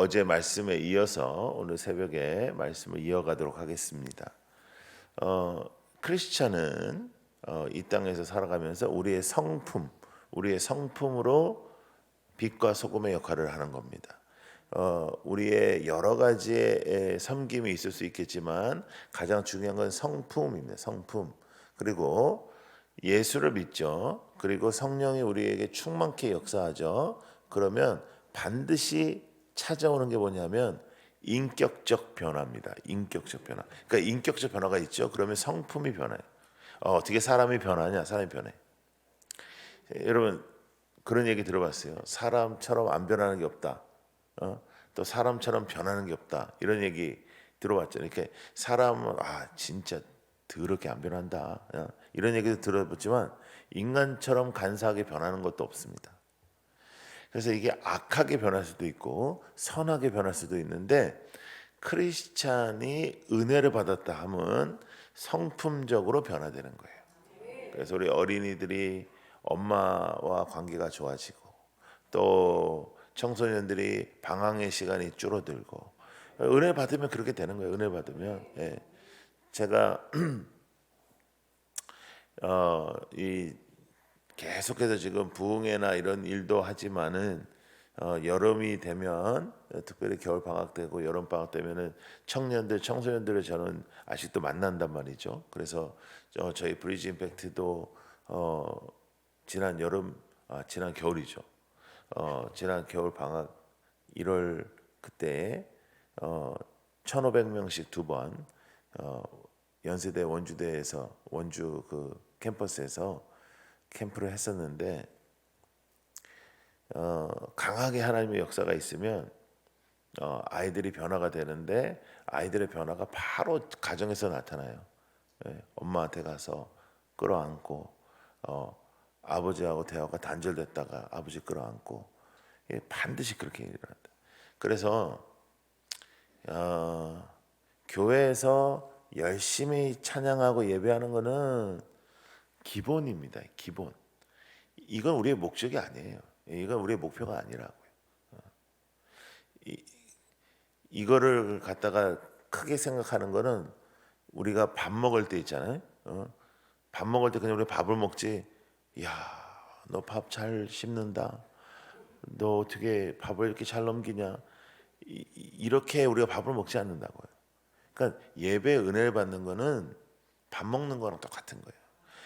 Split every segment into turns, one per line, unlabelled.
어제 말씀에 이어서 오늘 새벽에 말씀을 이어가도록 하겠습니다. 크리스찬은 이 땅에서 살아가면서 우리의 성품으로 빛과 소금의 역할을 하는 겁니다. 우리의 여러 가지의 섬김이 있을 수 있겠지만 가장 중요한 건 성품입니다. 성품. 그리고 예수를 믿죠. 그리고 성령이 우리에게 충만케 역사하죠. 그러면 반드시 찾아오는 게 뭐냐면 인격적 변화입니다. 인격적 변화. 그러니까 인격적 변화가 있죠. 그러면 성품이 변해요. 어떻게 사람이 변하냐? 사람이 변해. 여러분 그런 얘기 들어봤어요. 사람처럼 안 변하는 게 없다. 또 사람처럼 변하는 게 없다. 이런 얘기 들어봤죠. 이렇게 사람은 진짜 더럽게 안 변한다. 이런 얘기도 들어봤지만 인간처럼 간사하게 변하는 것도 없습니다. 그래서 이게 악하게 변할 수도 있고 선하게 변할 수도 있는데 크리스찬이 은혜를 받았다 하면 성품적으로 변화되는 거예요. 그래서 우리 어린이들이 엄마와 관계가 좋아지고 또 청소년들이 방황의 시간이 줄어들고 은혜 받으면 그렇게 되는 거예요. 은혜 받으면 제가 이 계속해서 지금 부흥회나 이런 일도 하지만은 여름이 되면 특별히 겨울 방학 되고 여름 방학 되면은 청소년들을 저는 아직도 만난단 말이죠. 그래서 저희 브리지 임팩트도 지난 겨울이죠. 지난 겨울 방학 1월 그때 1,500명씩 두 번 연세대 원주대에서 원주 그 캠퍼스에서 캠프를 했었는데 강하게 하나님의 역사가 있으면 아이들이 변화가 되는데 아이들의 변화가 바로 가정에서 나타나요. 엄마한테 가서 끌어안고 아버지하고 대화가 단절됐다가 아버지 끌어안고 반드시 그렇게 일어난다. 그래서 교회에서 열심히 찬양하고 예배하는 거는 기본입니다. 기본. 이건 우리의 목적이 아니에요. 이건 우리의 목표가 아니라고요. 이거를 갖다가 크게 생각하는 거는 우리가 밥 먹을 때 있잖아요. 밥 먹을 때 그냥 우리 밥을 먹지. 야, 너 밥 잘 씹는다. 너 어떻게 밥을 이렇게 잘 넘기냐. 이렇게 우리가 밥을 먹지 않는다고요. 그러니까 예배 은혜를 받는 거는 밥 먹는 거랑 똑같은 거예요.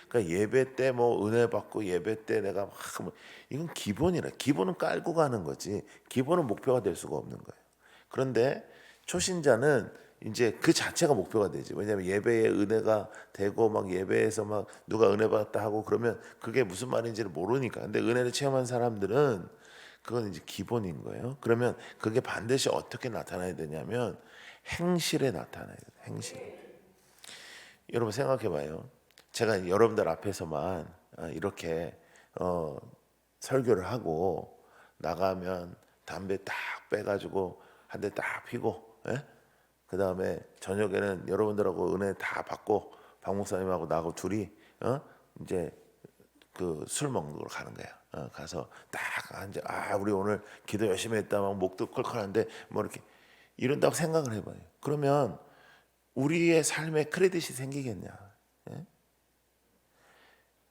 그러니까 예배 때 뭐 은혜 받고 예배 때 내가 이건 기본이라. 기본은 깔고 가는 거지. 기본은 목표가 될 수가 없는 거예요. 그런데 초신자는 이제 그 자체가 목표가 되지. 왜냐하면 예배에 은혜가 되고 막 예배에서 막 누가 은혜 받았다 하고 그러면 그게 무슨 말인지를 모르니까. 근데 은혜를 체험한 사람들은 그건 이제 기본인 거예요. 그러면 그게 반드시 어떻게 나타나야 되냐면 행실에 나타나야 돼요. 행실. 여러분 생각해 봐요. 제가 여러분들 앞에서만 이렇게 설교를 하고 나가면 담배 딱 빼가지고 한 대 딱 피고, 그 다음에 저녁에는 여러분들하고 은혜 다 받고 박 목사님하고 나하고 둘이 이제 그 술 먹는 걸 가는 거야. 가서 딱 앉아. 우리 오늘 기도 열심히 했다. 막 목도 컬컬한데 뭐 이렇게 이런다고 생각을 해봐요. 그러면 우리의 삶에 크레딧이 생기겠냐?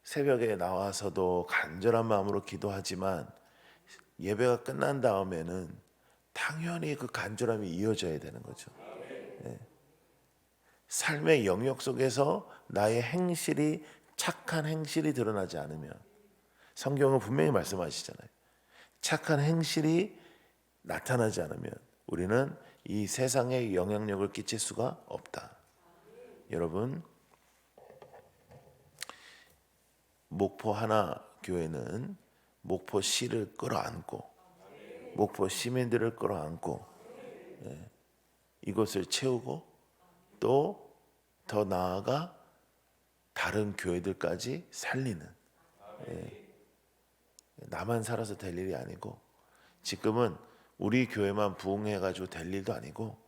새벽에 나와서도 간절한 마음으로 기도하지만 예배가 끝난 다음에는 당연히 그 간절함이 이어져야 되는 거죠. 삶의 영역 속에서 나의 행실이 착한 행실이 드러나지 않으면 성경은 분명히 말씀하시잖아요. 착한 행실이 나타나지 않으면 우리는 이 세상에 영향력을 끼칠 수가 없다. 여러분 목포 하나 교회는 목포시를 끌어안고 목포 시민들을 끌어안고 이것을 채우고 또 더 나아가 다른 교회들까지 살리는 나만 살아서 될 일이 아니고 지금은 우리 교회만 부흥해가지고 될 일도 아니고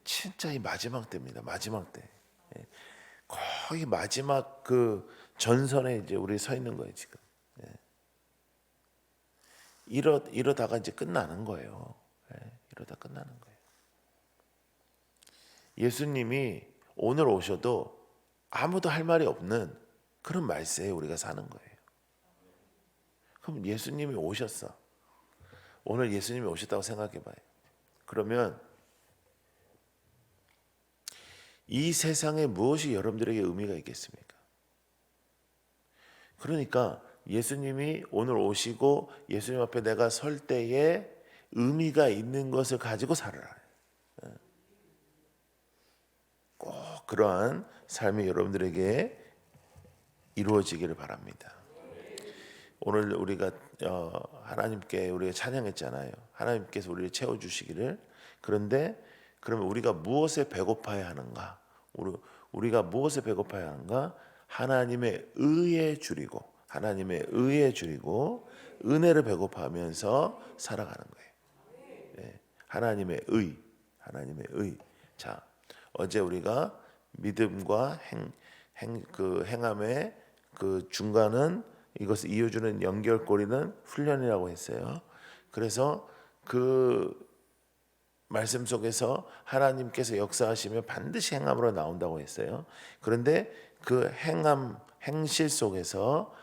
진짜 이 마지막 때입니다. 마지막 때 거의 마지막 그 전선에 이제 우리 서 있는 거예요 지금. 이러다가 이제 끝나는 거예요. 이러다 끝나. 예수님이 오늘 오셔도 아무도 할 말이 없는 그런 말세에 우리가 사는 거예요. 그럼 예수님이 오셨어. 오늘 예수님이 오셨다고 생각해 봐요. 그러면 이 세상에 무엇이 여러분들에게 의미가 있겠습니까? 그러니까 예수님이 오늘 오시고 예수님 앞에 내가 설 때에 의미가 있는 것을 가지고 살아라. 꼭 그러한 삶이 여러분들에게 이루어지기를 바랍니다. 오늘 우리가 하나님께 우리가 찬양했잖아요. 하나님께서 우리를 채워주시기를. 그런데 그러면 우리가 무엇에 배고파야 하는가? 우리가 무엇에 배고파야 하는가? 하나님의 의에 줄이고 하나님의 의에 줄이고 은혜를 배고파하면서 살아가는 거예요. 네. 하나님의 의, 하나님의 의. 자, 어제 우리가 믿음과 행함의 그 중간은 이것을 이어주는 연결고리는 훈련이라고 했어요. 그래서 그 말씀 속에서 하나님께서 역사하시면 반드시 행함으로 나온다고 했어요. 그런데 그 행실 속에서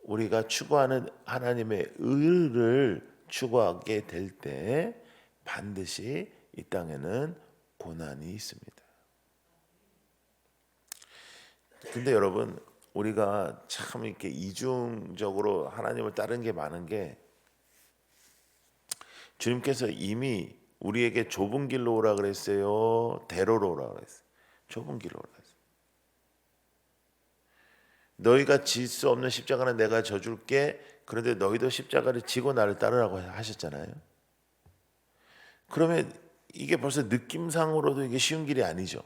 우리가 추구하는 하나님의 의를 추구하게 될 때 반드시 이 땅에는 고난이 있습니다. 근데 여러분, 우리가 참 이렇게 이중적으로 하나님을 따르는 게 많은 게, 주님께서 이미 우리에게 좁은 길로 오라 그랬어요, 대로로 오라 그랬어요? 좁은 길로 오라 그랬어요. 너희가 질 수 없는 십자가는 내가 져줄게. 그런데 너희도 십자가를 지고 나를 따르라고 하셨잖아요. 그러면 이게 벌써 느낌상으로도 이게 쉬운 길이 아니죠.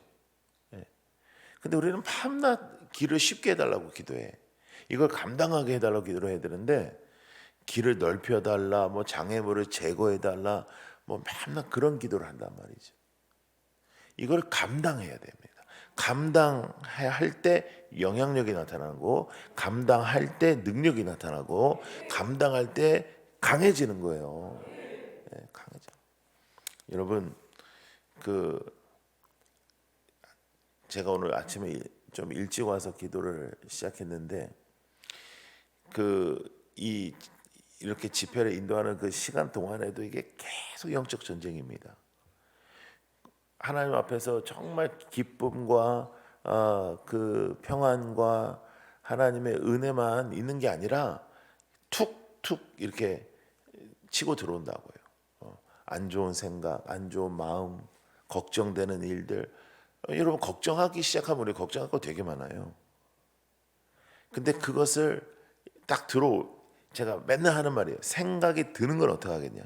근데 우리는 밤낮 길을 쉽게 해달라고 기도해. 이걸 감당하게 해달라고 기도를 해야 되는데, 길을 넓혀달라, 뭐 장애물을 제거해달라, 뭐 밤낮 그런 기도를 한단 말이죠. 이걸 감당해야 됩니다. 감당할 때 영향력이 나타나고, 감당할 때 능력이 나타나고, 감당할 때 강해지는 거예요. 네, 강해져. 여러분, 제가 오늘 아침에 좀 일찍 와서 기도를 시작했는데, 이렇게 집회를 인도하는 그 시간 동안에도 이게 계속 영적 전쟁입니다. 하나님 앞에서 정말 기쁨과 그 평안과 하나님의 은혜만 있는 게 아니라 툭툭 이렇게 치고 들어온다고요. 안 좋은 생각, 안 좋은 마음, 걱정되는 일들. 여러분, 걱정하기 시작하면 우리 걱정할 거 되게 많아요. 근데 그것을 딱 제가 맨날 하는 말이에요. 생각이 드는 건 어떻게 하겠냐?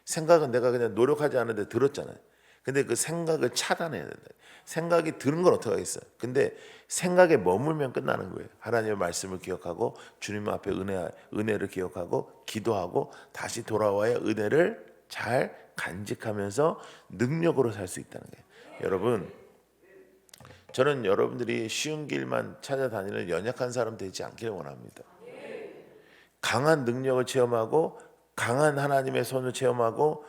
생각은 내가 그냥 노력하지 않는데 들었잖아요. 근데 그 생각을 차단해야 된다. 생각이 드는 건 어떻게 하겠어요? 근데 생각에 머물면 끝나는 거예요. 하나님의 말씀을 기억하고 주님 앞에 은혜를 기억하고 기도하고 다시 돌아와야 은혜를 잘 간직하면서 능력으로 살 수 있다는 거예요. 여러분, 저는 여러분들이 쉬운 길만 찾아다니는 연약한 사람 되지 않기를 원합니다. 강한 능력을 체험하고 강한 하나님의 손을 체험하고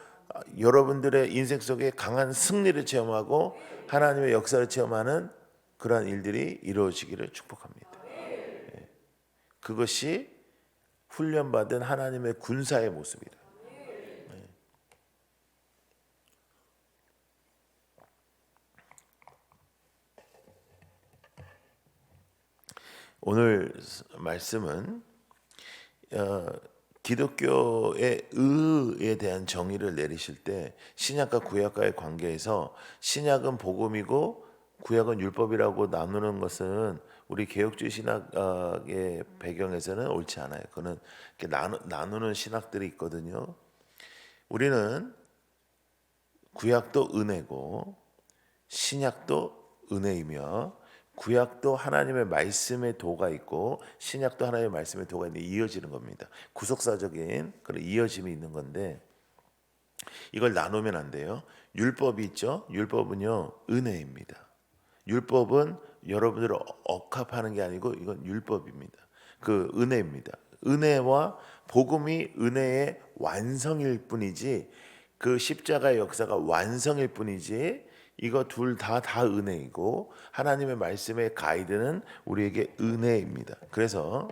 여러분들의 인생 속에 강한 승리를 체험하고 하나님의 역사를 체험하는 그러한 일들이 이루어지기를 축복합니다. 그것이 훈련받은 하나님의 군사의 모습이다. 오늘 말씀은 기독교의 의에 대한 정의를 내리실 때 신약과 구약과의 관계에서 신약은 복음이고 구약은 율법이라고 나누는 것은 우리 개혁주의 신학의 배경에서는 옳지 않아요. 그거는 이렇게 나누는 신학들이 있거든요. 우리는 구약도 은혜고 신약도 은혜이며 구약도 하나님의 말씀의 도가 있고 신약도 하나님의 말씀의 도가 있는데 이어지는 겁니다. 구속사적인 그런 이어짐이 있는 건데 이걸 나누면 안 돼요. 율법이 있죠. 율법은요 은혜입니다. 율법은 여러분들을 억압하는 게 아니고 이건 율법입니다. 그 은혜입니다. 은혜와 복음이 은혜의 완성일 뿐이지 그 십자가의 역사가 완성일 뿐이지 이거 둘 다 은혜이고 하나님의 말씀의 가이드는 우리에게 은혜입니다. 그래서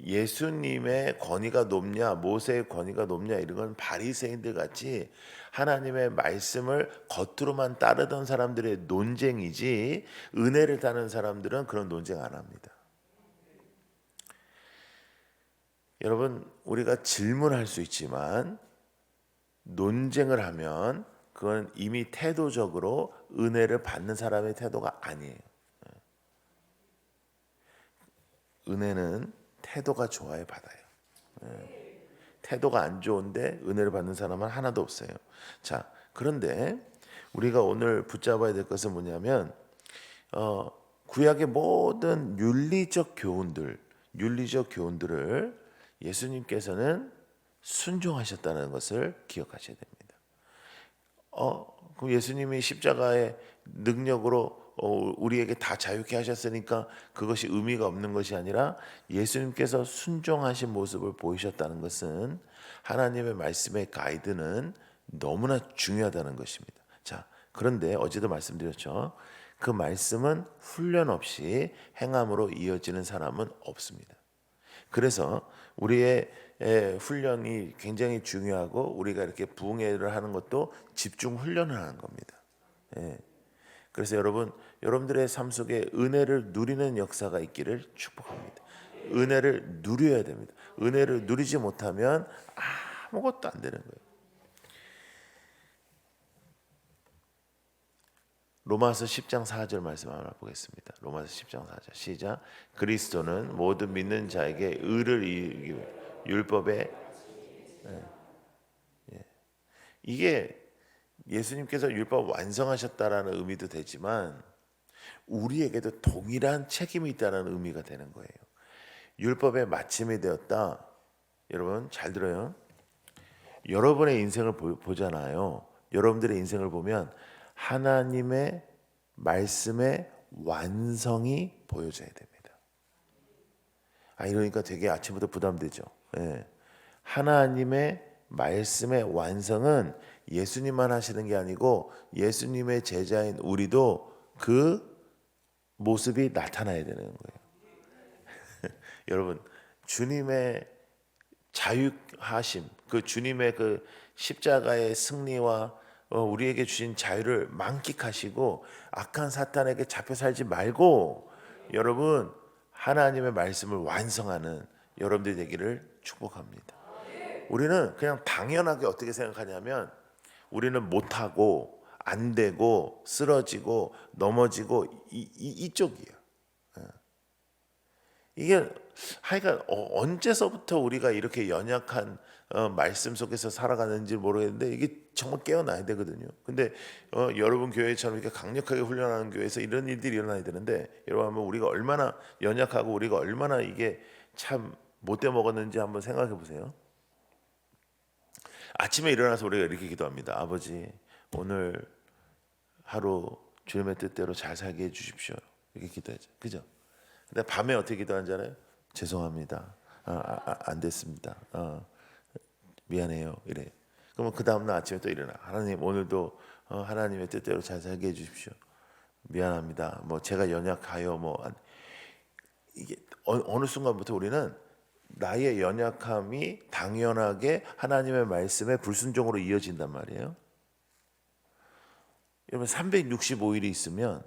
예수님의 권위가 높냐 모세의 권위가 높냐 이런 건 바리새인들 같이 하나님의 말씀을 겉으로만 따르던 사람들의 논쟁이지 은혜를 따는 사람들은 그런 논쟁 안 합니다. 여러분 우리가 질문할 수 있지만 논쟁을 하면 그건 이미 태도적으로 은혜를 받는 사람의 태도가 아니에요. 은혜는 태도가 좋아야 받아요. 태도가 안 좋은데 은혜를 받는 사람은 하나도 없어요. 자, 그런데 우리가 오늘 붙잡아야 될 것은 뭐냐면 구약의 모든 윤리적 교훈들을 예수님께서는 순종하셨다는 것을 기억하셔야 됩니다. 그럼 예수님이 십자가의 능력으로 우리에게 다 자유케 하셨으니까 그것이 의미가 없는 것이 아니라 예수님께서 순종하신 모습을 보이셨다는 것은 하나님의 말씀의 가이드는 너무나 중요하다는 것입니다. 자, 그런데 어제도 말씀드렸죠. 그 말씀은 훈련 없이 행함으로 이어지는 사람은 없습니다. 그래서 우리의 훈련이 굉장히 중요하고 우리가 이렇게 부흥회를 하는 것도 집중 훈련을 하는 겁니다. 그래서 여러분들의 삶 속에 은혜를 누리는 역사가 있기를 축복합니다. 은혜를 누려야 됩니다. 은혜를 누리지 못하면 아무것도 안 되는 거예요. 로마서 10장 4절 말씀 하나 보겠습니다. 로마서 10장 4절 시작. 그리스도는 모든 믿는 자에게 의를 이루기 위해 율법에 이게 예수님께서 율법 완성하셨다라는 의미도 되지만 우리에게도 동일한 책임이 있다는 의미가 되는 거예요. 율법의 마침이 되었다. 여러분 잘 들어요. 여러분의 인생을 보잖아요. 여러분들의 인생을 보면 하나님의 말씀의 완성이 보여져야 됩니다. 이러니까 되게 아침부터 부담되죠. 하나님의 말씀의 완성은 예수님만 하시는 게 아니고 예수님의 제자인 우리도 그 모습이 나타나야 되는 거예요. 여러분 주님의 자유하심, 그 주님의 그 십자가의 승리와 우리에게 주신 자유를 만끽하시고 악한 사탄에게 잡혀 살지 말고 여러분 하나님의 말씀을 완성하는 여러분들이 되기를 축복합니다. 우리는 그냥 당연하게 어떻게 생각하냐면 우리는 못하고 안 되고 쓰러지고 넘어지고 이쪽이에요. 이게 하여간 언제서부터 우리가 이렇게 연약한 말씀 속에서 살아가는지 모르겠는데 이게 정말 깨어나야 되거든요. 근데 여러분 교회처럼 이렇게 강력하게 훈련하는 교회에서 이런 일들이 일어나야 되는데 여러분 한번 우리가 얼마나 연약하고 우리가 얼마나 이게 참 못돼 먹었는지 한번 생각해 보세요. 아침에 일어나서 우리가 이렇게 기도합니다. 아버지 오늘 하루 주님의 뜻대로 잘 살게 해주십시오. 이렇게 기도하죠. 그죠? 근데 밤에 어떻게 기도하는지 알아요? 죄송합니다. 안 됐습니다. 미안해요. 이래. 그러면 그 다음날 아침에 또 일어나. 하나님 오늘도 하나님의 뜻대로 잘 살게 해주십시오. 미안합니다. 뭐 제가 연약하여 이게 어느 순간부터 우리는 나의 연약함이 당연하게 하나님의 말씀에 불순종으로 이어진단 말이에요. 여러분 365일이 있으면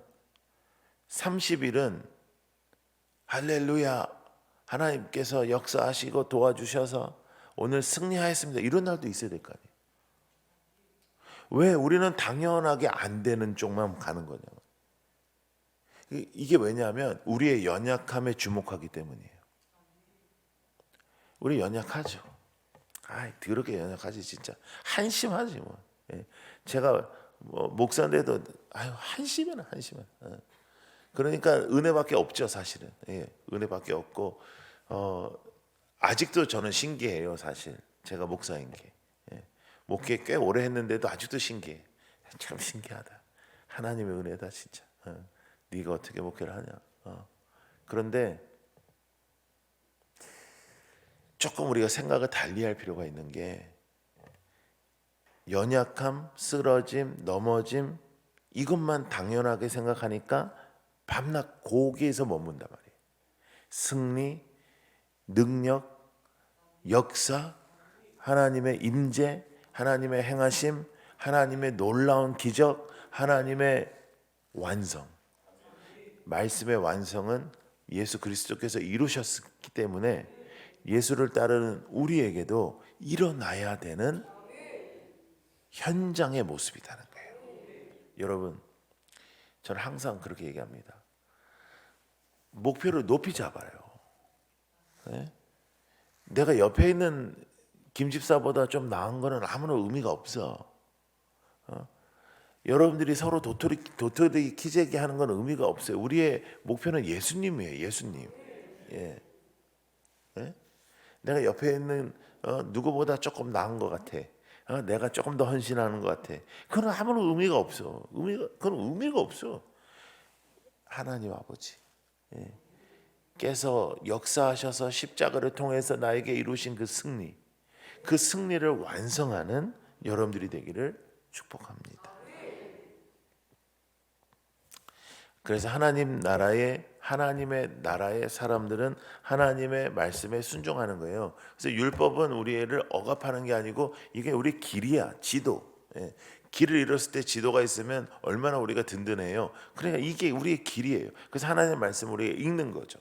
30일은 할렐루야 하나님께서 역사하시고 도와주셔서 오늘 승리하였습니다. 이런 날도 있어야 될 거 아니에요. 왜 우리는 당연하게 안 되는 쪽만 가는 거냐면 이게 왜냐하면 우리의 연약함에 주목하기 때문이에요. 우리 연약하죠. 더럽게 연약하지 진짜. 한심하지 뭐. 제가 목사인데도 한심해라. 그러니까 은혜밖에 없죠 사실은. 은혜밖에 없고 아직도 저는 신기해요 사실. 제가 목사인 게. 목회 꽤 오래 했는데도 아직도 신기해. 참 신기하다. 하나님의 은혜다 진짜. 네가 어떻게 목회를 하냐. 그런데 조금 우리가 생각을 달리할 필요가 있는 게 연약함, 쓰러짐, 넘어짐 이것만 당연하게 생각하니까 밤낮 거기에서 머문단 말이에요. 승리, 능력, 역사, 하나님의 임재, 하나님의 행하심, 하나님의 놀라운 기적, 하나님의 완성. 말씀의 완성은 예수 그리스도께서 이루셨기 때문에 예수를 따르는 우리에게도 일어나야 되는 현장의 모습이라는 거예요. 여러분, 저는 항상 그렇게 얘기합니다. 목표를 높이 잡아요. 네? 내가 옆에 있는 김집사보다 좀 나은 거는 아무런 의미가 없어. 여러분들이 서로 도토리 키재기 하는 건 의미가 없어요. 우리의 목표는 예수님이에요. 예수님. 예. 예? 내가 옆에 있는 누구보다 조금 나은 것 같아. 내가 조금 더 헌신하는 것 같아. 그건 아무런 의미가 없어. 그건 의미가 없어. 하나님 아버지. 예. 께서 역사하셔서 십자가를 통해서 나에게 이루신 그 승리, 그 승리를 완성하는 여러분들이 되기를 축복합니다. 그래서 하나님의 나라의 사람들은 하나님의 말씀에 순종하는 거예요. 그래서 율법은 우리를 억압하는 게 아니고 이게 우리 길이야, 지도. 예. 길을 잃었을 때 지도가 있으면 얼마나 우리가 든든해요. 그러니까 이게 우리의 길이에요. 그래서 하나님의 말씀을 우리가 읽는 거죠.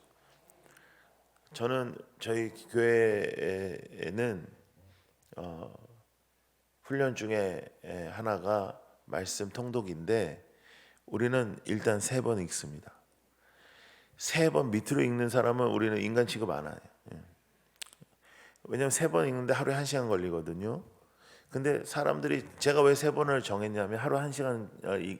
저는 저희 교회에는 훈련 중에 하나가 말씀 통독인데 우리는 일단 3번 읽습니다. 3번 밑으로 읽는 사람은 우리는 인간 취급 안 해요. 왜냐하면 3번 읽는데 하루에 1시간 걸리거든요. 근데 사람들이 제가 왜 3번을 정했냐면 하루 1시간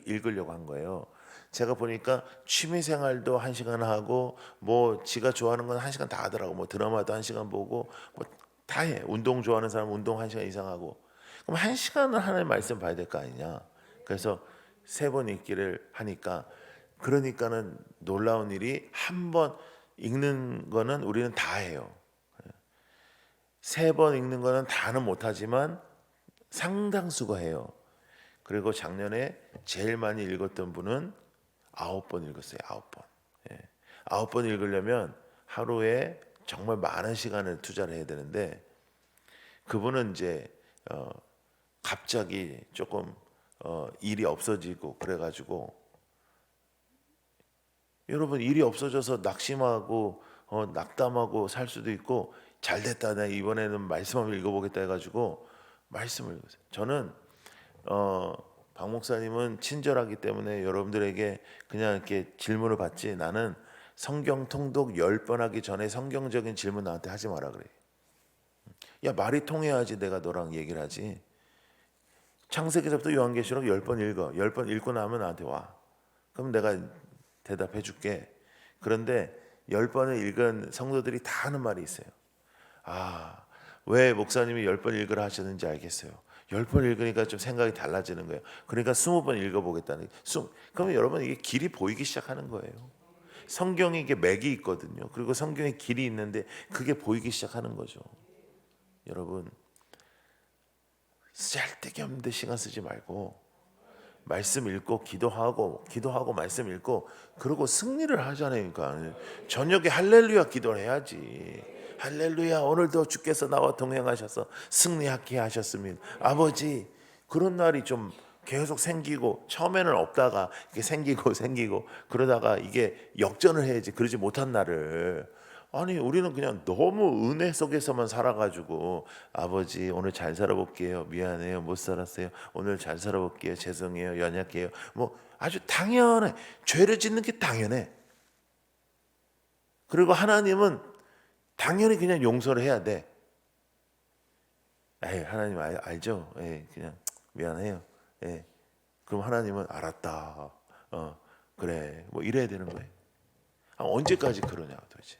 읽으려고 한 거예요. 제가 보니까 취미생활도 1시간 하고 뭐 지가 좋아하는 건 1시간 다 하더라고. 뭐 드라마도 1시간 보고 뭐 다 해. 운동 좋아하는 사람은 운동 1시간 이상 하고. 그럼 1시간을 하나님 말씀 봐야 될 거 아니냐. 그래서 3번 읽기를 하니까 그러니까는 놀라운 일이 한 번 읽는 거는 우리는 다 해요. 3번 읽는 거는 다는 못하지만 상당수가 해요. 그리고 작년에 제일 많이 읽었던 분은 9번 읽었어요. 9번. 9번 읽으려면 하루에 정말 많은 시간을 투자를 해야 되는데 그분은 이제 갑자기 조금 일이 없어지고 그래가지고 여러분 일이 없어져서 낙심하고 낙담하고 살 수도 있고 잘됐다 나 이번에는 말씀 한번 읽어보겠다 해가지고 말씀을 읽었어요. 저는 박 목사님은 친절하기 때문에 여러분들에게 그냥 이렇게 질문을 받지 나는 성경 통독 10번 하기 전에 성경적인 질문 나한테 하지 마라 그래. 야 말이 통해야지 내가 너랑 얘기를 하지. 창세기서부터 요한계시록 10번 읽어. 10번 읽고 나면 나한테 와. 그럼 내가 대답해 줄게. 그런데 10번을 읽은 성도들이 다 하는 말이 있어요. 왜 목사님이 10번 읽으라 하셨는지 알겠어요. 10번 읽으니까 좀 생각이 달라지는 거예요. 그러니까 20번 읽어보겠다는. 그러면 여러분 이게 길이 보이기 시작하는 거예요. 성경에 이게 맥이 있거든요. 그리고 성경에 길이 있는데 그게 보이기 시작하는 거죠. 여러분 쓸데기 없는데 시간 쓰지 말고 말씀 읽고 기도하고 말씀 읽고 그러고 승리를 하잖아요. 그러니까 저녁에 할렐루야 기도를 해야지. 할렐루야 오늘도 주께서 나와 동행하셔서 승리하게 하셨습니다. 아버지 그런 날이 좀 계속 생기고 처음에는 없다가 이게 생기고 그러다가 이게 역전을 해야지. 그러지 못한 날을 아니 우리는 그냥 너무 은혜 속에서만 살아가지고 아버지 오늘 잘 살아볼게요. 미안해요. 못 살았어요. 오늘 잘 살아볼게요. 죄송해요. 연약해요. 뭐 아주 당연해. 죄를 짓는 게 당연해. 그리고 하나님은 당연히 그냥 용서를 해야 돼. 하나님 알죠? 그냥 미안해요. 그럼 하나님은 알았다. 그래. 뭐 이래야 되는 거예요. 언제까지 그러냐 도대체.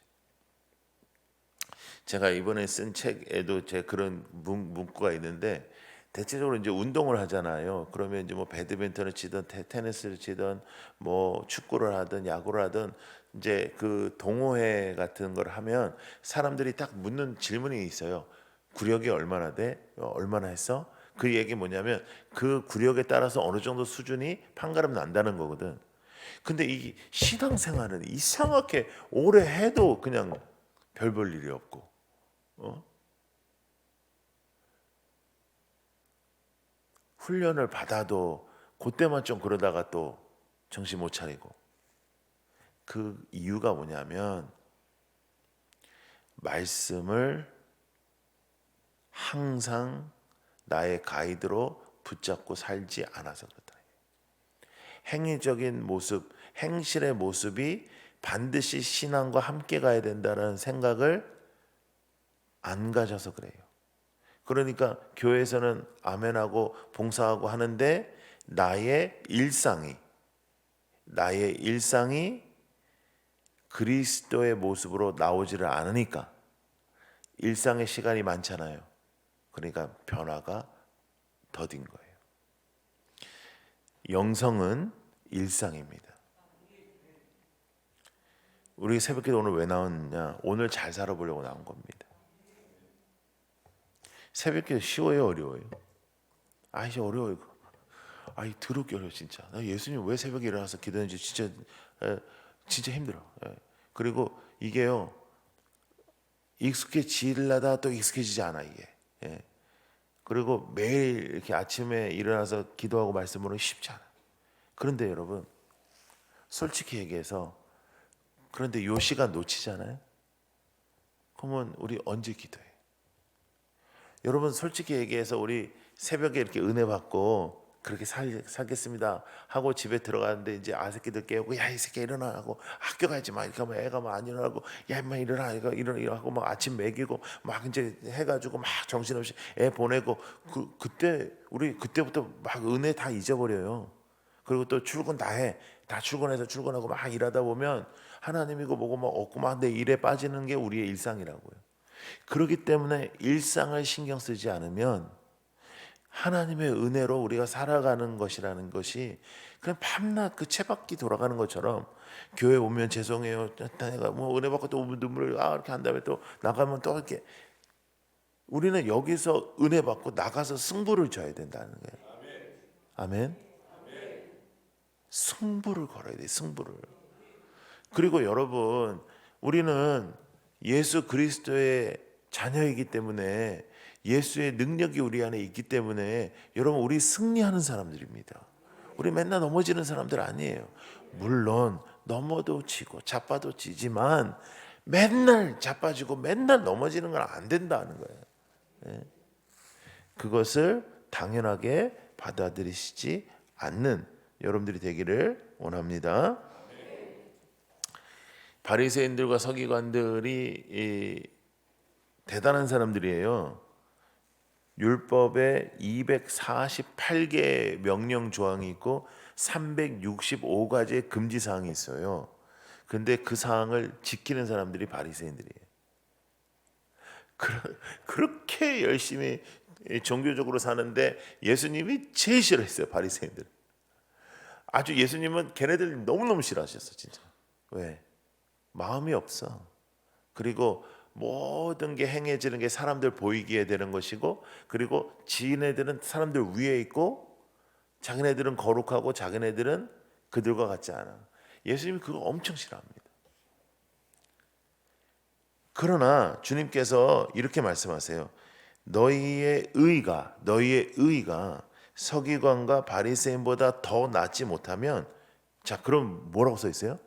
제가 이번에 쓴 책에도 제 그런 문구가 있는데 대체적으로 이제 운동을 하잖아요. 그러면 이제 뭐 배드민턴을 치든 테니스를 치든 뭐 축구를 하든 야구를 하든 이제 그 동호회 같은 걸 하면 사람들이 딱 묻는 질문이 있어요. 구력이 얼마나 돼? 얼마나 했어? 그 얘기 뭐냐면 그 구력에 따라서 어느 정도 수준이 판가름 난다는 거거든. 근데 이 신앙생활은 이상하게 오래 해도 그냥 별 볼 일이 없고, 어? 훈련을 받아도 그때만 좀 그러다가 또 정신 못 차리고. 그 이유가 뭐냐면 말씀을 항상 나의 가이드로 붙잡고 살지 않아서 그렇다. 행위적인 모습, 행실의 모습이 반드시 신앙과 함께 가야 된다는 생각을 안 가져서 그래요. 그러니까 교회에서는 아멘하고 봉사하고 하는데 나의 일상이 그리스도의 모습으로 나오지를 않으니까 일상의 시간이 많잖아요. 그러니까 변화가 더딘 거예요. 영성은 일상입니다. 우리 새벽기도 오늘 왜 나왔느냐? 오늘 잘 살아보려고 나온 겁니다. 새벽기도 쉬워요, 어려워요? 아이씨 어려워요. 아이 더럽게 어려워 진짜. 나 예수님 왜 새벽에 일어나서 기도했는지 진짜 힘들어. 그리고 이게요 익숙해지려다 또 익숙해지지 않아 이게. 그리고 매일 이렇게 아침에 일어나서 기도하고 말씀으로 쉽지 않아. 그런데 여러분 솔직히 얘기해서 그런데 요 시간 놓치잖아요. 그러면 우리 언제 기도해? 여러분 솔직히 얘기해서 우리 새벽에 이렇게 은혜 받고 그렇게 살겠습니다 하고 집에 들어가는데 이제 아새끼들 깨우고 야 이 새끼 일어나 하고 학교 가야지 막 이렇게 하면 애가 막 안 일어나고 야 임마 일어나 이거 일어나 하고 막 아침 먹이고 막 이제 해가지고 막 정신없이 애 보내고 그때 우리 그때부터 막 은혜 다 잊어버려요. 그리고 또 출근 다 출근해서 출근하고 막 일하다 보면 하나님이고 뭐고 막 없고 막 내 일에 빠지는 게 우리의 일상이라고요. 그렇기 때문에 일상을 신경 쓰지 않으면 하나님의 은혜로 우리가 살아가는 것이라는 것이 그냥 밤낮 그 채바퀴 돌아가는 것처럼 교회 오면 죄송해요. 내가 뭐 은혜 받고 또 눈물을 이렇게 한 다음에 또 나가면 또 이렇게 우리는 여기서 은혜 받고 나가서 승부를 져야 된다는 거예요. 아멘. 승부를 걸어야 돼. 승부를. 그리고 여러분 우리는 예수 그리스도의 자녀이기 때문에 예수의 능력이 우리 안에 있기 때문에 여러분 우리 승리하는 사람들입니다. 우리 맨날 넘어지는 사람들 아니에요. 물론 넘어도 지고 자빠도 지지만 맨날 자빠지고 맨날 넘어지는 건 안 된다는 거예요. 그것을 당연하게 받아들이시지 않는 여러분들이 되기를 원합니다. 바리새인들과 서기관들이 대단한 사람들이에요. 율법에 248개 명령 조항이 있고 365가지의 금지 사항이 있어요. 근데 그 사항을 지키는 사람들이 바리새인들이에요. 그렇게 열심히 종교적으로 사는데 예수님이 제일 싫어했어요, 바리새인들. 아주 예수님은 걔네들 너무너무 싫어하셨어, 진짜. 왜? 마음이 없어. 그리고 모든 게 행해지는 게 사람들 보이기에 되는 것이고, 그리고 지네들은 사람들 위에 있고 자기네들은 거룩하고 자기네들은 그들과 같지 않아. 예수님이 그거 엄청 싫어합니다. 그러나 주님께서 이렇게 말씀하세요. 너희의 의가 서기관과 바리새인보다 더 낫지 못하면, 자 그럼 뭐라고 써 있어요?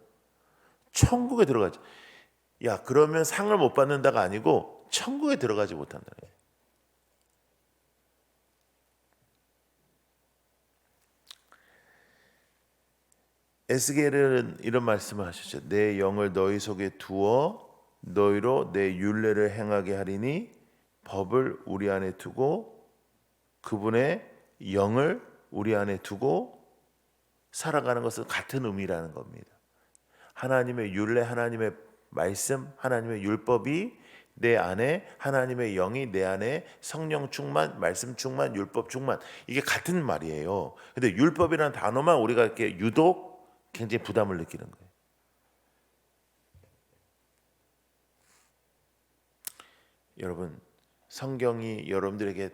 천국에 들어가지. 야 그러면 상을 못 받는다가 아니고 천국에 들어가지 못한다. 에스겔은 이런 말씀을 하셨죠. 내 영을 너희 속에 두어 너희로 내 율례를 행하게 하리니 법을 우리 안에 두고 그분의 영을 우리 안에 두고 살아가는 것은 같은 의미라는 겁니다. 하나님의 율례, 하나님의 말씀, 하나님의 율법이 내 안에, 하나님의 영이 내 안에, 성령 충만, 말씀 충만, 율법 충만, 이게 같은 말이에요. 근데 율법이라는 단어만 우리가 이렇게 유독 굉장히 부담을 느끼는 거예요. 여러분 성경이 여러분들에게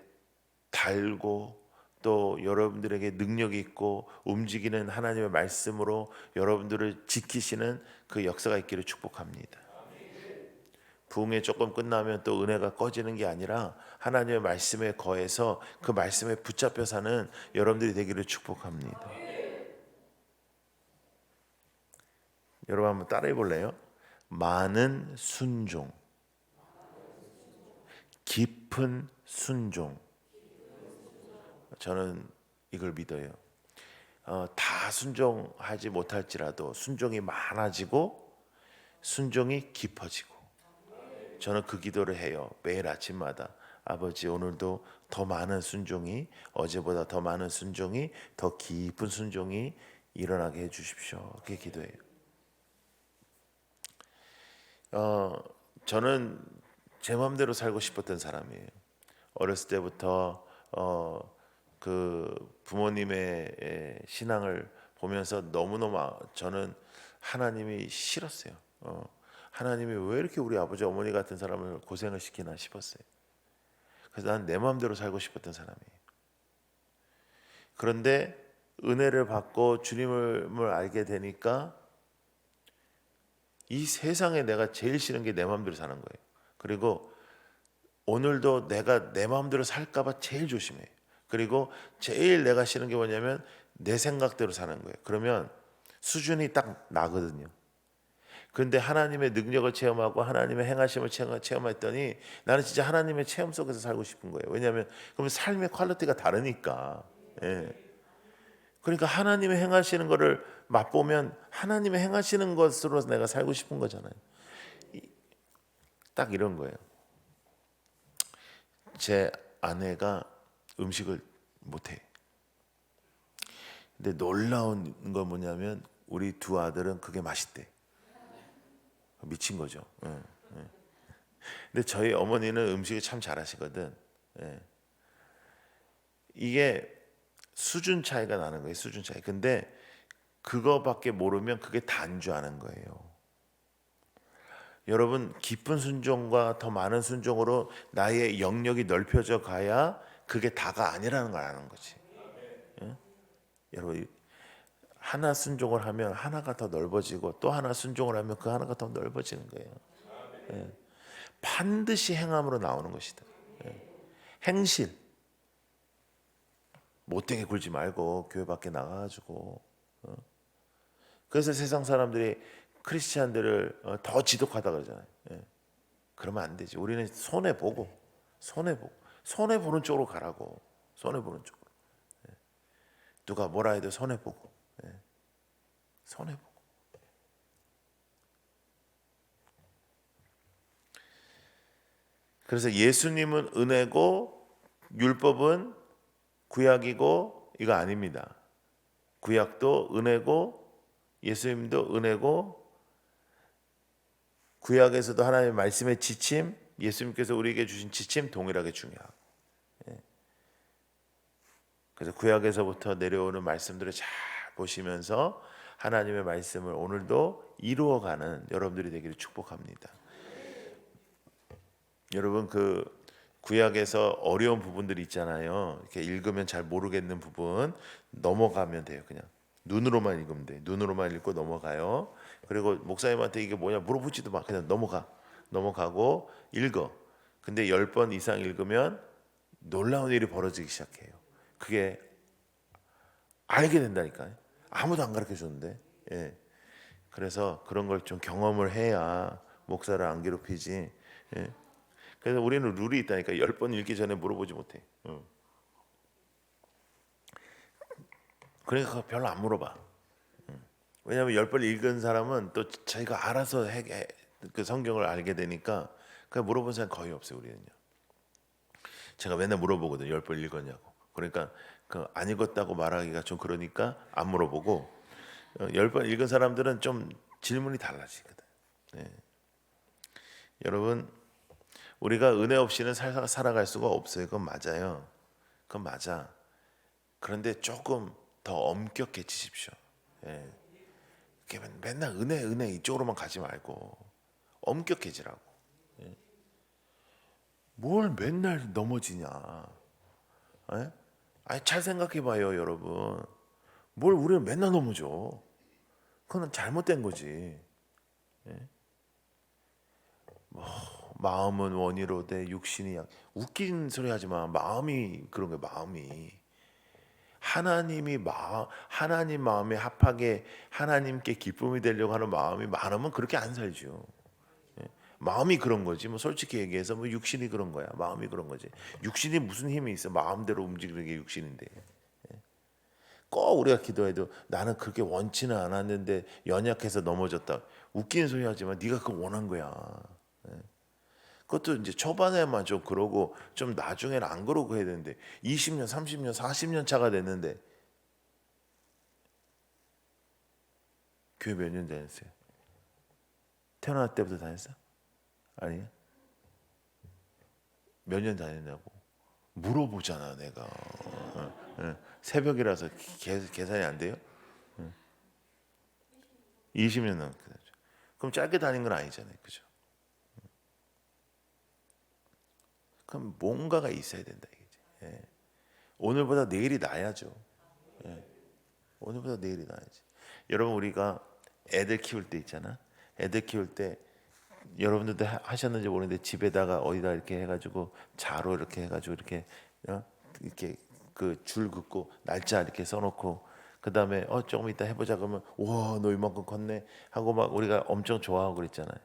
달고 또 여러분들에게 능력이 있고 움직이는 하나님의 말씀으로 여러분들을 지키시는 그 역사가 있기를 축복합니다. 부흥이 조금 끝나면 또 은혜가 꺼지는 게 아니라 하나님의 말씀에 거해서 그 말씀에 붙잡혀 사는 여러분들이 되기를 축복합니다. 여러분 한번 따라해 볼래요? 많은 순종, 깊은 순종. 저는 이걸 믿어요. 다 순종하지 못할지라도 순종이 많아지고 순종이 깊어지고, 저는 그 기도를 해요. 매일 아침마다. 아버지, 오늘도 더 많은 순종이, 어제보다 더 많은 순종이, 더 깊은 순종이 일어나게 해주십시오. 그렇게 기도해요. 저는 제 마음대로 살고 싶었던 사람이에요. 어렸을 때부터 그 부모님의 신앙을 보면서 너무너무 저는 하나님이 싫었어요. 하나님이 왜 이렇게 우리 아버지 어머니 같은 사람을 고생을 시키나 싶었어요. 그래서 난 내 마음대로 살고 싶었던 사람이에요. 그런데 은혜를 받고 주님을 알게 되니까 이 세상에 내가 제일 싫은 게 내 마음대로 사는 거예요. 그리고 오늘도 내가 내 마음대로 살까 봐 제일 조심해요. 그리고 제일 내가 싫은 게 뭐냐면 내 생각대로 사는 거예요. 그러면 수준이 딱 나거든요. 그런데 하나님의 능력을 체험하고 하나님의 행하심을 체험했더니 나는 진짜 하나님의 체험 속에서 살고 싶은 거예요. 왜냐하면 그러면 삶의 퀄리티가 다르니까. 예. 그러니까 하나님의 행하시는 거를 맛보면 하나님의 행하시는 것으로 내가 살고 싶은 거잖아요. 딱 이런 거예요. 제 아내가 음식을 못해. 근데 놀라운 건 뭐냐면 우리 두 아들은 그게 맛있대. 미친 거죠. 근데 저희 어머니는 음식을 참 잘하시거든. 이게 수준 차이가 나는 거예요. 수준 차이. 근데 그거밖에 모르면 그게 다인 줄 아는 거예요. 여러분, 깊은 순종과 더 많은 순종으로 나의 영역이 넓혀져 가야 그게 다가 아니라는 걸 아는 거지. 여러분, 하나 순종을 하면 하나가 더 넓어지고 또 하나 순종을 하면 그 하나가 더 넓어지는 거예요. 반드시 행함으로 나오는 것이다. 행실. 못되게 굴지 말고 교회 밖에 나가가지고. 그래서 세상 사람들이 크리스찬들을 더 지독하다 그러잖아요. 그러면 안 되지. 우리는 손해 보고 손해 보는 쪽으로 가라고. 손해 보는 쪽으로. 누가 뭐라 해도 손해 보고. 손해 보고. 그래서 예수님은 은혜고 율법은 구약이고 이거 아닙니다. 구약도 은혜고 예수님도 은혜고, 구약에서도 하나님의 말씀의 지침, 예수님께서 우리에게 주신 지침 동일하게 중요하고. 그래서 구약에서부터 내려오는 말씀들을 잘 보시면서 하나님의 말씀을 오늘도 이루어가는 여러분들이 되기를 축복합니다. 여러분, 그 구약에서 어려운 부분들이 있잖아요. 이렇게 읽으면 잘 모르겠는 부분 넘어가면 돼요. 그냥 눈으로만 읽으면 돼. 눈으로만 읽고 넘어가요. 그리고 목사님한테 이게 뭐냐 물어보지도 마. 그냥 넘어가고 읽어. 근데 10번 이상 읽으면 놀라운 일이 벌어지기 시작해요. 그게 알게 된다니까요. 아무도 안 가르쳐 줬는데. 그래서 그런 걸 좀 경험을 해야 목사를 안 괴롭히지. 그래서 우리는 룰이 있다니까. 10번 읽기 전에 물어보지 못해. 그러니까 별로 안 물어봐. 왜냐하면 10번 읽은 사람은 또 자기가 알아서 그 성경을 알게 되니까 그냥 물어본 사람 거의 없어요. 우리는요. 제가 맨날 물어보거든요. 10번 읽었냐고. 그러니까 그 안 읽었다고 말하기가 좀 그러니까 안 물어보고, 10번 읽은 사람들은 좀 질문이 달라지거든. 여러분, 우리가 은혜 없이는 살아갈 수가 없어요. 그건 맞아요. 그건 맞아. 그런데 조금 더 엄격해지십시오. 맨날 은혜 이쪽으로만 가지 말고 엄격해지라고. 뭘 맨날 넘어지냐. 예? 아니 잘 생각해봐요, 여러분. 뭘 우리는 맨날 넘어져? 그건 잘못된 거지. 마음은 원이로 돼 육신이 약. 웃긴 소리 하지 마. 마음이 그런 거야. 마음이 하나님 마음에 합하게 하나님께 기쁨이 되려고 하는 마음이 많으면 그렇게 안 살죠. 마음이 그런 거지. 뭐 솔직히 얘기해서 뭐 육신이 그런 거야. 마음이 그런 거지. 육신이 무슨 힘이 있어? 마음대로 움직이는 게 육신인데. 꼭 우리가 기도해도 나는 그렇게 원치는 않았는데 연약해서 넘어졌다. 웃기는 소리 하지만 네가 그거 원한 거야. 그것도 이제 초반에만 좀 그러고 좀 나중에는 안 그러고 해야 되는데 20년, 30년, 40년 차가 됐는데 교회 몇 년 다녔어요? 태어날 때부터 다녔어? 아니야? 몇 년 다녔냐고 물어보잖아 내가. 새벽이라서 계산이 안 돼요? 20년 넘게 됐죠. 그럼 짧게 다닌 건 아니잖아요, 그죠? 그럼 뭔가가 있어야 된다 이거지. 오늘보다 내일이 나야죠. 오늘보다 내일이 나야지. 여러분 우리가 애들 키울 때 있잖아. 애들 키울 때 여러분들도 하셨는지 모르는데 집에다가 어디다 이렇게 해가지고 자로 이렇게 해가지고 이렇게 이렇게 그 줄 긋고 날짜 이렇게 써놓고 그 다음에 조금 이따 해보자 그러면 우와 너 이만큼 컸네 하고 막 우리가 엄청 좋아하고 그랬잖아요.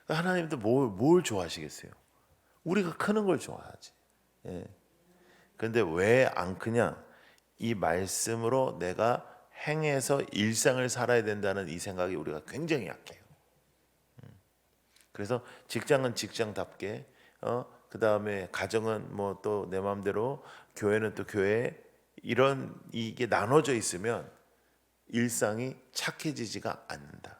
하나님도 뭘 좋아하시겠어요? 우리가 크는 걸 좋아하지. 예. 근데 왜 안 크냐? 이 말씀으로 내가 행해서 일상을 살아야 된다는 이 생각이 우리가 굉장히 약해요. 그래서 직장은 직장답게, 그 다음에 가정은 뭐 또 내 마음대로, 교회는 또 교회, 이런 이게 나눠져 있으면 일상이 착해지지가 않는다.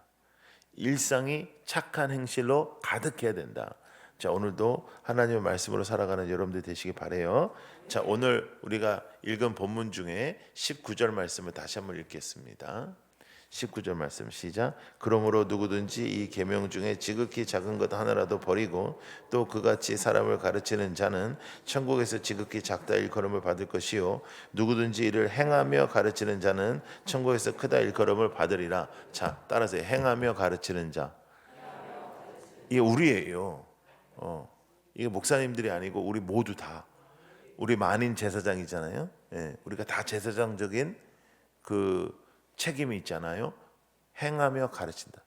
일상이 착한 행실로 가득해야 된다. 자, 오늘도 하나님의 말씀으로 살아가는 여러분들 되시기 바래요. 자, 오늘 우리가 읽은 본문 중에 19절 말씀을 다시 한번 읽겠습니다. 19절 말씀 시작. 그러므로 누구든지 이 계명 중에 지극히 작은 것 하나라도 버리고 또 그같이 사람을 가르치는 자는 천국에서 지극히 작다 일컬음을 받을 것이요 누구든지 이를 행하며 가르치는 자는 천국에서 크다 일컬음을 받으리라. 자, 따라서 행하며 가르치는 자. 이게 우리예요. 이게 목사님들이 아니고 우리 모두 다. 우리 만인 제사장이잖아요. 우리가 다 제사장적인 그 책임이 있잖아요. 행하며 가르친다.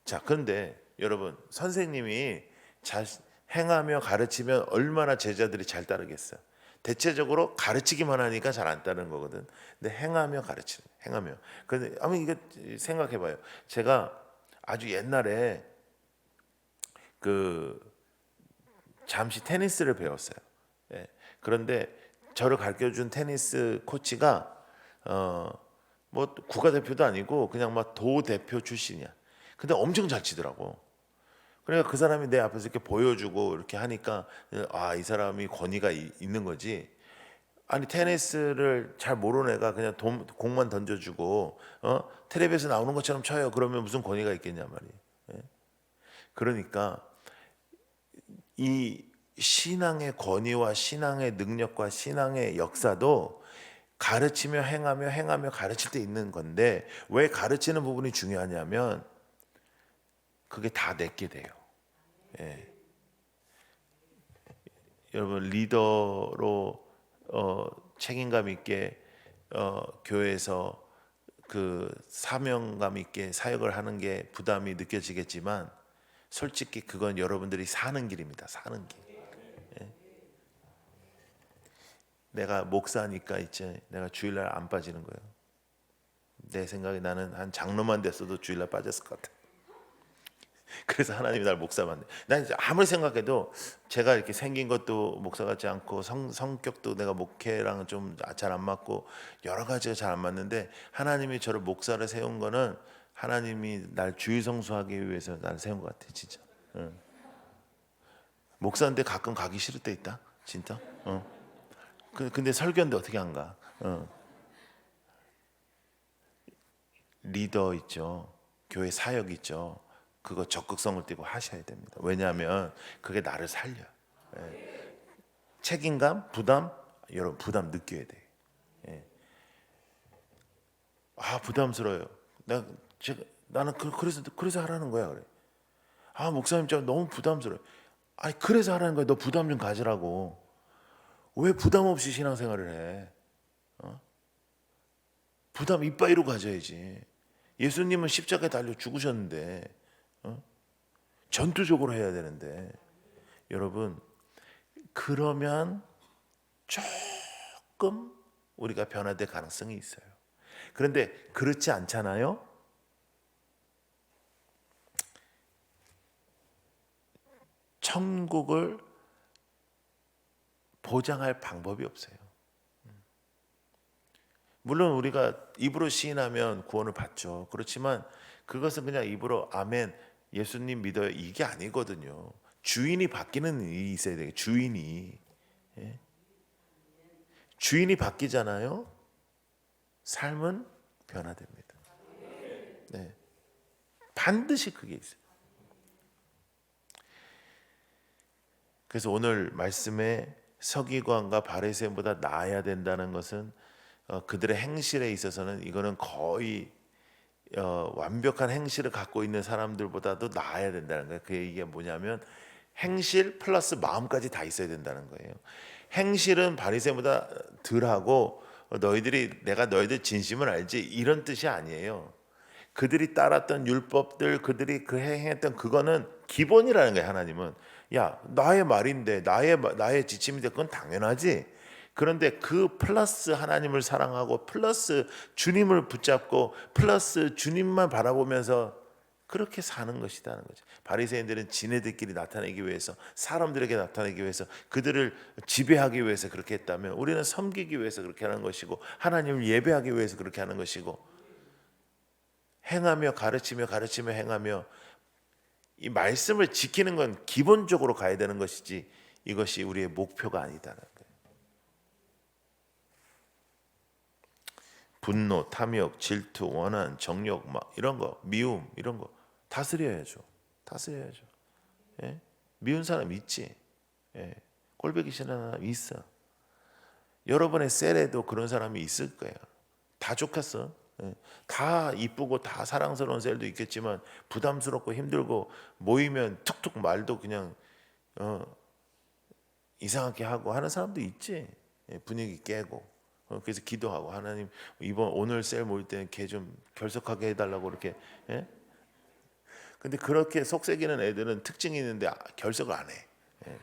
자, 그런데 여러분 선생님이 잘 행하며 가르치면 얼마나 제자들이 잘 따르겠어요. 대체적으로 가르치기만 하니까 잘 안 따르는 거거든. 근데 행하며 가르치는, 행하며. 근데 아무 이거 생각해봐요. 제가 아주 옛날에 그 잠시 테니스를 배웠어요. 그런데 저를 가르쳐준 테니스 코치가 뭐 국가대표도 아니고 그냥 막 도대표 출신이야. 근데 엄청 잘 치더라고. 그러니까 그 사람이 내 앞에서 이렇게 보여주고 이렇게 하니까 이 사람이 권위가 있는 거지. 아니 테니스를 잘 모르는 애가 그냥 공만 던져주고 텔레비에서 나오는 것처럼 쳐요. 그러면 무슨 권위가 있겠냐 말이에요. 그러니까 이 신앙의 권위와 신앙의 능력과 신앙의 역사도 가르치며 행하며 가르칠 때 있는 건데 왜 가르치는 부분이 중요하냐면 그게 다 내게 돼요. 여러분 리더로 책임감 있게 교회에서 그 사명감 있게 사역을 하는 게 부담이 느껴지겠지만 솔직히 그건 여러분들이 사는 길입니다. 사는 길. 내가 목사니까 이제 내가 주일날 안 빠지는 거예요. 내 생각에 나는 한 장로만 됐어도 주일날 빠졌을 것 같아. 그래서 하나님이 날 목사 만든. 난 이제 아무리 생각해도 제가 이렇게 생긴 것도 목사 같지 않고 성격도 내가 목회랑은 좀 잘 안 맞고 여러 가지가 잘 안 맞는데 하나님이 저를 목사를 세운 거는 하나님이 날 주의 성수하기 위해서 날 세운 것 같아 진짜. 목사인데 가끔 가기 싫을 때 있다 진짜. 근데 설교인데 어떻게 안 가? 리더 있죠. 교회 사역 있죠. 그거 적극성을 띠고 하셔야 됩니다. 왜냐하면 그게 나를 살려. 책임감, 부담, 여러분 부담 느껴야 돼. 예. 아 부담스러워요. 나는 그래서 하라는 거야 그래. 아 목사님 저 너무 부담스러워. 아니 그래서 하라는 거야. 너 부담 좀 가지라고. 왜 부담 없이 신앙생활을 해? 부담 이빠이로 가져야지. 예수님은 십자가에 달려 죽으셨는데 전투적으로 해야 되는데 여러분 그러면 조금 우리가 변화될 가능성이 있어요. 그런데 그렇지 않잖아요. 천국을 보장할 방법이 없어요. 물론 우리가 입으로 시인하면 구원을 받죠. 그렇지만 그것은 그냥 입으로 아멘 예수님 믿어요 이게 아니거든요. 주인이 바뀌는 일이 있어야 돼요. 주인이 주인이 바뀌잖아요. 삶은 변화됩니다. 네. 반드시 그게 있어요. 그래서 오늘 말씀에 서기관과 바리새인보다 나아야 된다는 것은 그들의 행실에 있어서는 이거는 거의 완벽한 행실을 갖고 있는 사람들보다도 나아야 된다는 거예요. 그 얘기가 뭐냐면 행실 플러스 마음까지 다 있어야 된다는 거예요. 행실은 바리새인보다 덜하고 내가 너희들 진심을 알지 이런 뜻이 아니에요. 그들이 따랐던 율법들 그들이 그 행했던 그거는 기본이라는 거예요. 하나님은 야 나의 말인데 나의 지침인데 그건 당연하지. 그런데 그 플러스 하나님을 사랑하고 플러스 주님을 붙잡고 플러스 주님만 바라보면서 그렇게 사는 것이라는 거죠. 바리새인들은 지네들끼리 나타내기 위해서 사람들에게 나타내기 위해서 그들을 지배하기 위해서 그렇게 했다면 우리는 섬기기 위해서 그렇게 하는 것이고 하나님을 예배하기 위해서 그렇게 하는 것이고 행하며 가르치며 행하며 이 말씀을 지키는 건 기본적으로 가야 되는 것이지 이것이 우리의 목표가 아니다는 거예요. 분노, 탐욕, 질투, 원한, 정욕 막 이런 거, 미움 이런 거 다스려야죠. 예? 미운 사람 있지. 예. 꼴보기 싫은 사람 있어. 여러분의 셀에도 그런 사람이 있을 거예요. 다 좋겠어. 예. 다 이쁘고 다 사랑스러운 셀도 있겠지만 부담스럽고 힘들고 모이면 툭툭 말도 그냥 이상하게 하고 하는 사람도 있지. 예. 분위기 깨고. 그래서 기도하고 하나님 오늘 셀 모일 때는 걔 좀 결석하게 해달라고 이렇게. 예? 근데 그렇게 속삭이는 애들은 특징이 있는데 결석을 안 해. 예.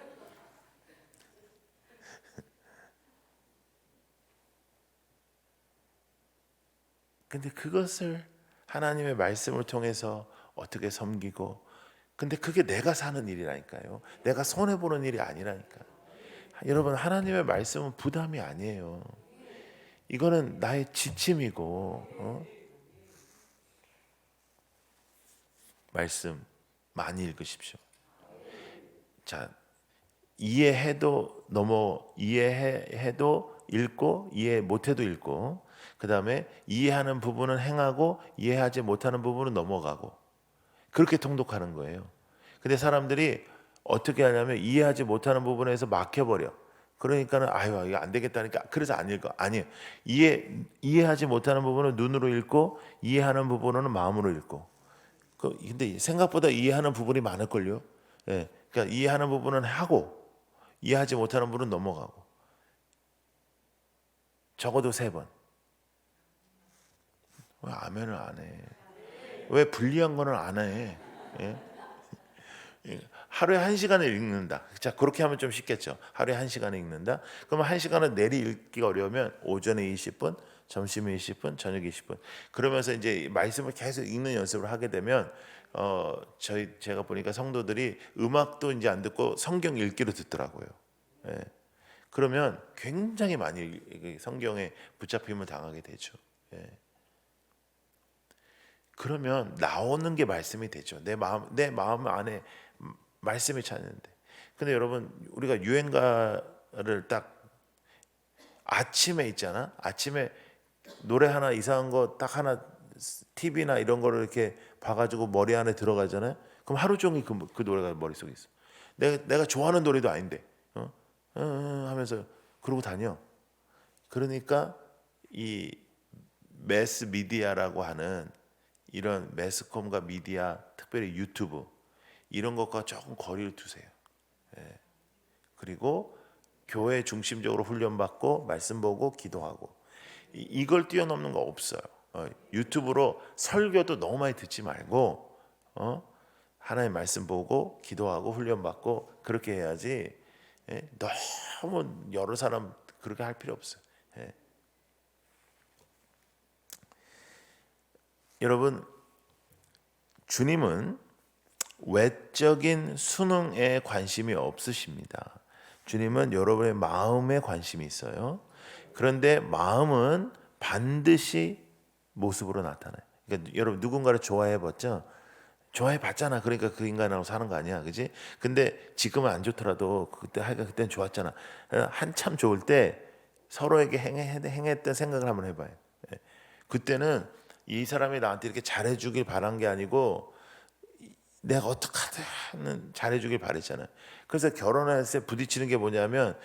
근데 그것을 하나님의 말씀을 통해서 어떻게 섬기고 근데 그게 내가 사는 일이라니까요. 내가 손해보는 일이 아니라니까. 여러분 하나님의 말씀은 부담이 아니에요. 이거는 나의 지침이고 말씀 많이 읽으십시오. 자 이해해도 읽고 이해 못해도 읽고 그 다음에 이해하는 부분은 행하고 이해하지 못하는 부분은 넘어가고 그렇게 통독하는 거예요. 근데 사람들이 어떻게 하냐면 이해하지 못하는 부분에서 막혀버려. 그러니까는 아유 이거 안 되겠다니까 그래서 안 읽어. 아니에요. 이해하지 못하는 부분은 눈으로 읽고 이해하는 부분은 마음으로 읽고. 근데 생각보다 이해하는 부분이 많을걸요. 예, 그러니까 이해하는 부분은 하고 이해하지 못하는 부분은 넘어가고 적어도 3번. 왜 아멘을 안 해? 왜 불리한 거는 안 해? 예? 하루에 1시간을 읽는다. 자 그렇게 하면 좀 쉽겠죠. 하루에 1시간을 읽는다. 그러면 1시간을 내리 읽기가 어려우면 오전에 20분, 점심에 20분, 저녁에 20분. 그러면서 이제 말씀을 계속 읽는 연습을 하게 되면 제가 보니까 성도들이 음악도 이제 안 듣고 성경 읽기로 듣더라고요. 예. 그러면 굉장히 많이 성경에 붙잡힘을 당하게 되죠. 예. 그러면 나오는 게 말씀이 되죠. 내 마음 안에 말씀이 찾는데. 근데 여러분 우리가 유행가를 딱 아침에 있잖아. 아침에 노래 하나 이상한 거 딱 하나 TV나 이런 거를 이렇게 봐가지고 머리 안에 들어가잖아요. 그럼 하루 종일 그 노래가 머릿속에 있어. 내가 좋아하는 노래도 아닌데 하면서 그러고 다녀. 그러니까 이 매스 미디어라고 하는 이런 매스컴과 미디어, 특별히 유튜브 이런 것과 조금 거리를 두세요. 그리고 교회 중심적으로 훈련받고 말씀 보고 기도하고 이걸 뛰어넘는 거 없어요. 유튜브로 설교도 너무 많이 듣지 말고 하나님 말씀 보고 기도하고 훈련받고 그렇게 해야지. 너무 여러 사람 그렇게 할 필요 없어요. 여러분, 주님은 외적인 수능에 관심이 없으십니다. 주님은 여러분의 마음에 관심이 있어요. 그런데 마음은 반드시 모습으로 나타나요. 그러니까 여러분 누군가를 좋아해봤죠? 좋아해봤잖아. 그러니까 그 인간하고 사는 거 아니야, 그지? 근데 지금은 안 좋더라도 그때 하여간 그때는 좋았잖아. 한참 좋을 때 서로에게 행했던 생각을 한번 해봐요. 그때는 이 사람이 나한테 이렇게 잘해주길 바란 게 아니고 내가 어떡하든 잘해주길 바랬잖아요. 그래서 결혼했을 때 부딪히는 게 뭐냐면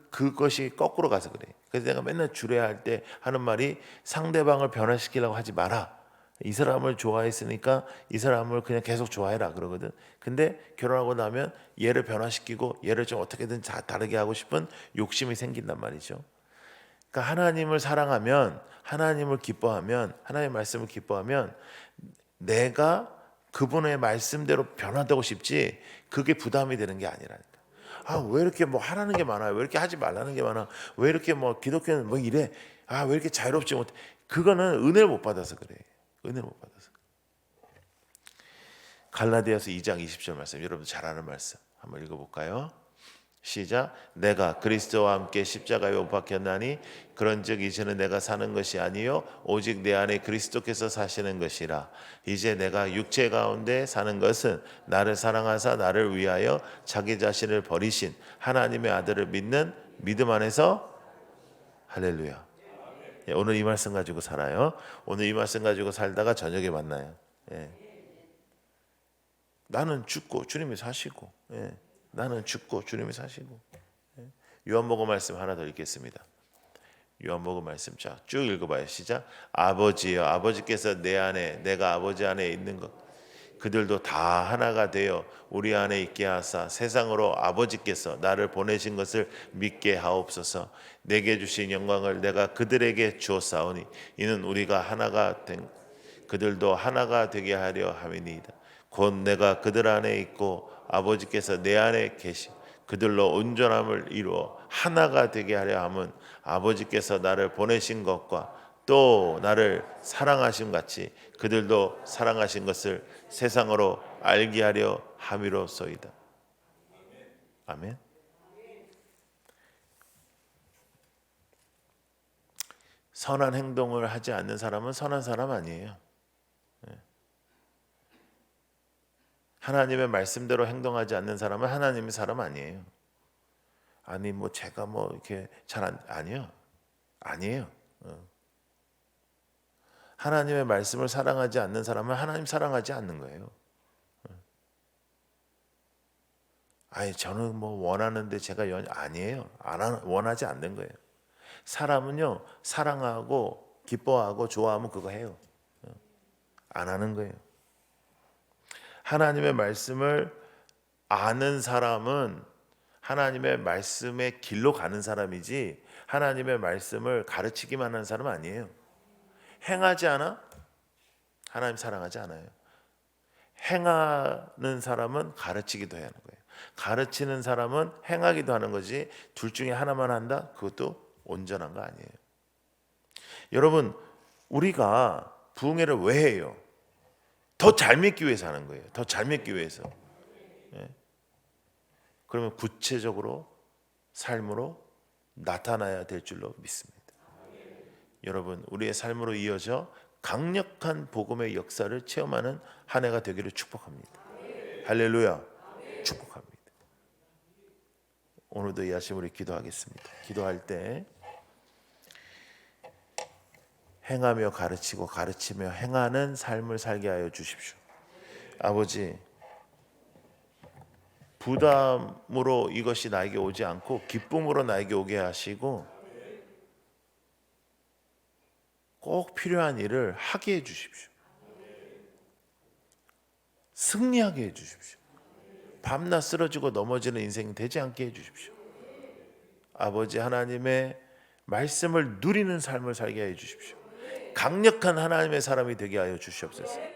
그것이 거꾸로 가서 그래. 그래서 내가 맨날 주례 할 때 하는 말이 상대방을 변화시키려고 하지 마라. 이 사람을 좋아했으니까 이 사람을 그냥 계속 좋아해라 그러거든. 근데 결혼하고 나면 얘를 변화시키고 얘를 좀 어떻게든 다르게 하고 싶은 욕심이 생긴단 말이죠. 그러니까 하나님을 사랑하면, 하나님을 기뻐하면, 하나님의 말씀을 기뻐하면 내가 그분의 말씀대로 변화되고 싶지 그게 부담이 되는 게 아니라니까. 왜 이렇게 뭐 하라는 게 많아요? 왜 이렇게 하지 말라는 게 많아? 왜 이렇게 뭐 기독교는 뭐 이래? 왜 이렇게 자유롭지 못해? 그거는 은혜를 못 받아서 그래. 은혜를 못 받아서. 갈라디아서 2장 20절 말씀, 여러분 잘 아는 말씀 한번 읽어볼까요? 시작. 내가 그리스도와 함께 십자가에 못 박혔나니 그런즉 이제는 내가 사는 것이 아니요 오직 내 안에 그리스도께서 사시는 것이라. 이제 내가 육체 가운데 사는 것은 나를 사랑하사 나를 위하여 자기 자신을 버리신 하나님의 아들을 믿는 믿음 안에서. 할렐루야. 오늘 이 말씀 가지고 살아요. 오늘 이 말씀 가지고 살다가 저녁에 만나요. 나는 죽고 주님이 사시고. 나는 죽고 주님이 사시고. 요한복음 말씀 하나 더 읽겠습니다. 요한복음 말씀 쭉 읽어봐요. 시작. 아버지여, 아버지께서 내 안에 내가 아버지 안에 있는 것 그들도 다 하나가 되어 우리 안에 있게 하사 세상으로 아버지께서 나를 보내신 것을 믿게 하옵소서. 내게 주신 영광을 내가 그들에게 주었사오니 이는 우리가 하나가 된 그들도 하나가 되게 하려 함이니이다. 곧 내가 그들 안에 있고 아버지께서 내 안에 계시 그들로 온전함을 이루어 하나가 되게 하려 함은 아버지께서 나를 보내신 것과 또 나를 사랑하심 같이 그들도 사랑하신 것을 세상으로 알게 하려 함이로소이다. 아멘. 선한 행동을 하지 않는 사람은 선한 사람 아니에요. 하나님의 말씀대로 행동하지 않는 사람은 하나님의 사람 아니에요. 아니 뭐 제가 뭐 이렇게 아니요. 아니에요. 하나님의 말씀을 사랑하지 않는 사람은 하나님 사랑하지 않는 거예요. 저는 뭐 원하는데 제가 아니에요. 원하지 않는 거예요. 사람은요 사랑하고 기뻐하고 좋아하면 그거 해요. 안 하는 거예요. 하나님의 말씀을 아는 사람은 하나님의 말씀의 길로 가는 사람이지 하나님의 말씀을 가르치기만 하는 사람 아니에요. 행하지 않아? 하나님 사랑하지 않아요. 행하는 사람은 가르치기도 해야 하는 거예요. 가르치는 사람은 행하기도 하는 거지 둘 중에 하나만 한다? 그것도 온전한 거 아니에요. 여러분 우리가 부흥회를 왜 해요? 더 잘 믿기 위해서 하는 거예요. 더 잘 믿기 위해서. 그러면 구체적으로 삶으로 나타나야 될 줄로 믿습니다. 여러분 우리의 삶으로 이어져 강력한 복음의 역사를 체험하는 한 해가 되기를 축복합니다. 할렐루야. 축복합니다. 오늘도 이 아침 우리 기도하겠습니다. 기도할 때 행하며 가르치고 가르치며 행하는 삶을 살게 하여 주십시오. 아버지 부담으로 이것이 나에게 오지 않고 기쁨으로 나에게 오게 하시고 꼭 필요한 일을 하게 해 주십시오. 승리하게 해 주십시오. 밤낮 쓰러지고 넘어지는 인생 되지 않게 해 주십시오. 아버지 하나님의 말씀을 누리는 삶을 살게 해 주십시오. 강력한 하나님의 사람이 되게 하여 주시옵소서.